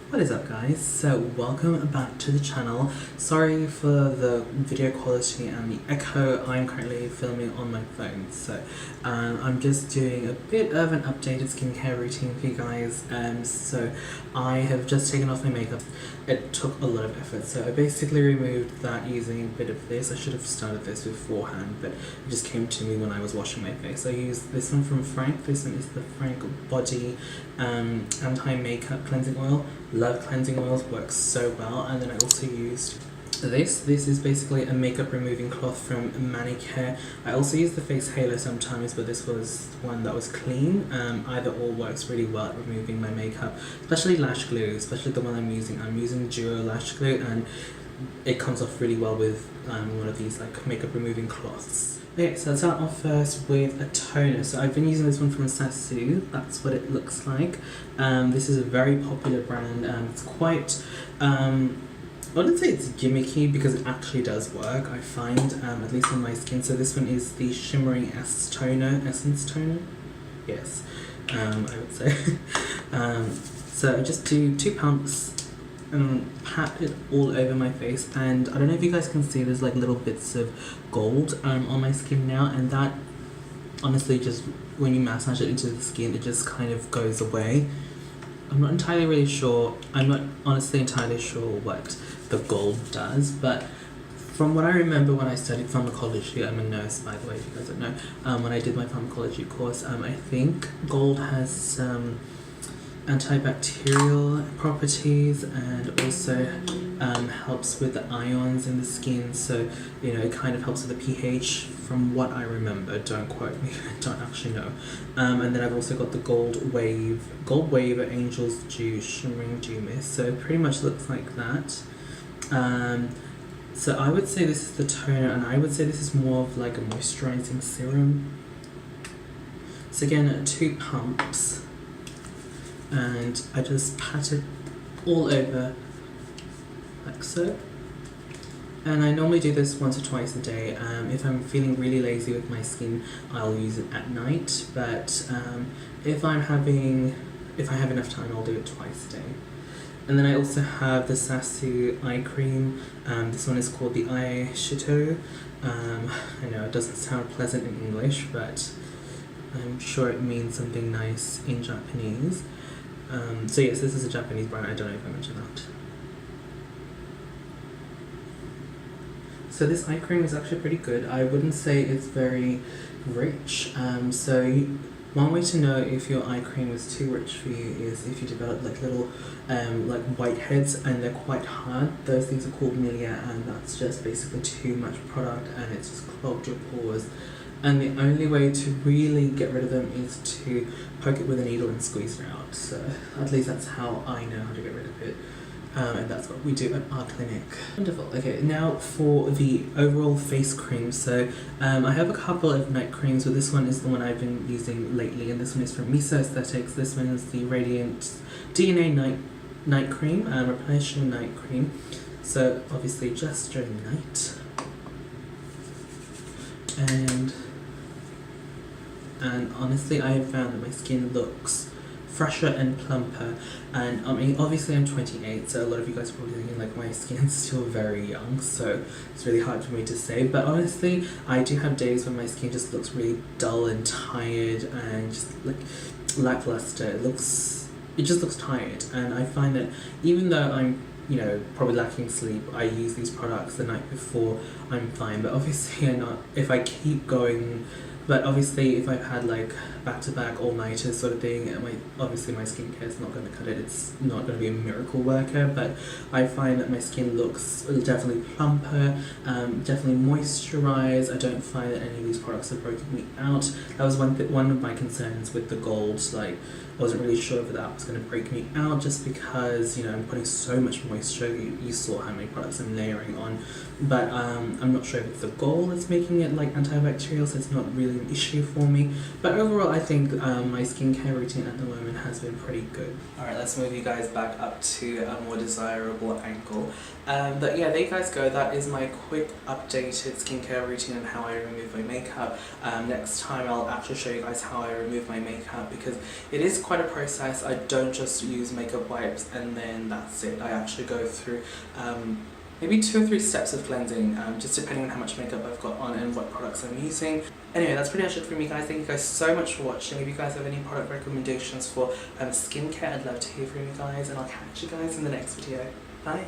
What is up guys, so welcome back to the channel. Sorry for the video quality and the echo. I'm currently filming on my phone, so I'm just doing a bit of an updated skincare routine for you guys. So I have just taken off my makeup. It took a lot of effort, so I basically removed that using a bit of this. I should have started this beforehand, but it just came to me when I was washing my face. I used this one from Frank. This one is the Frank Body anti-makeup cleansing oil. Love cleansing oils, works so well. And then I also used this is basically a makeup removing cloth from Manicare. I also use the face halo sometimes, but this was one that was clean. Either or works really well at removing my makeup, especially lash glue, especially the one I'm using duo lash glue, and it comes off really well with one of these like makeup removing cloths. Okay, so let's start off first with a toner. So I've been using this one from Sassou. That's what it looks like. This is a very popular brand. It's quite, I wouldn't say it's gimmicky because it actually does work, I find, at least on my skin. So this one is the Shimmering Essence Toner. Yes, I would say. So I just do 2 pumps and pat it all over my face, and I don't know if you guys can see there's like little bits of gold on my skin now, and that honestly just when you massage it into the skin it just kind of goes away. I'm not entirely sure what the gold does, but from what I remember when I studied pharmacology, I'm a nurse by the way if you guys don't know, when I did my pharmacology course, I think gold has some antibacterial properties and also helps with the ions in the skin, so you know it kind of helps with the pH from what I remember. Don't quote me, I don't actually know. And then I've also got the Gold Wave Angel's Dew Shimmering Dew Mist, so it pretty much looks like that. So I would say this is the toner, and I would say this is more of like a moisturizing serum. So again, 2 pumps. And I just pat it all over like so, and I normally do this once or twice a day. If I'm feeling really lazy with my skin, I'll use it at night, but if I have enough time, I'll do it twice a day. And then I also have the Sassou eye cream. This one is called the eye Shiteru. I know it doesn't sound pleasant in English, but I'm sure it means something nice in Japanese. So yes, this is a Japanese brand. I don't know if I mentioned that. So this eye cream is actually pretty good. I wouldn't say it's very rich. So one way to know if your eye cream is too rich for you is if you develop like little like whiteheads and they're quite hard. Those things are called milia, and that's just basically too much product and it's just clogged your pores. And the only way to really get rid of them is to poke it with a needle and squeeze it out. So at least that's how I know how to get rid of it. And that's what we do at our clinic. Wonderful. Okay, now for the overall face cream. So I have a couple of night creams, but this one is the one I've been using lately, and this one is from Miso Aesthetics. This one is the Radiant DNA Night Cream, Replenishing Night Cream. So obviously just during the night. And honestly I have found that my skin looks fresher and plumper, and I mean obviously I'm 28, so a lot of you guys are probably thinking like my skin's still very young, so it's really hard for me to say, but honestly I do have days when my skin just looks really dull and tired and just like lackluster. It just looks tired, and I find that even though I'm probably lacking sleep, I use these products the night before, I'm fine. But obviously if I keep going, but obviously if I've had like back-to-back all-nighters sort of thing, obviously my skincare is not going to cut it. It's not going to be a miracle worker, but I find that my skin looks definitely plumper, definitely moisturized. I don't find that any of these products have broken me out. That was one of my concerns with the gold. Like I wasn't really sure if that was going to break me out, just because I'm putting so much moisture. You saw how many products I'm layering on, but I'm not sure if it's the gold that's making it like antibacterial, so it's not really an issue for me. But overall I think my skincare routine at the moment has been pretty good. Alright, let's move you guys back up to a more desirable angle. But yeah, there you guys go. That is my quick updated skincare routine and how I remove my makeup. Next time I'll actually show you guys how I remove my makeup, because it is quite a process. I don't just use makeup wipes and then that's it. I actually go through maybe 2 or 3 steps of cleansing, just depending on how much makeup I've got on and what products I'm using. Anyway, that's pretty much it for me, guys. Thank you guys so much for watching. If you guys have any product recommendations for skincare, I'd love to hear from you guys, and I'll catch you guys in the next video. Bye!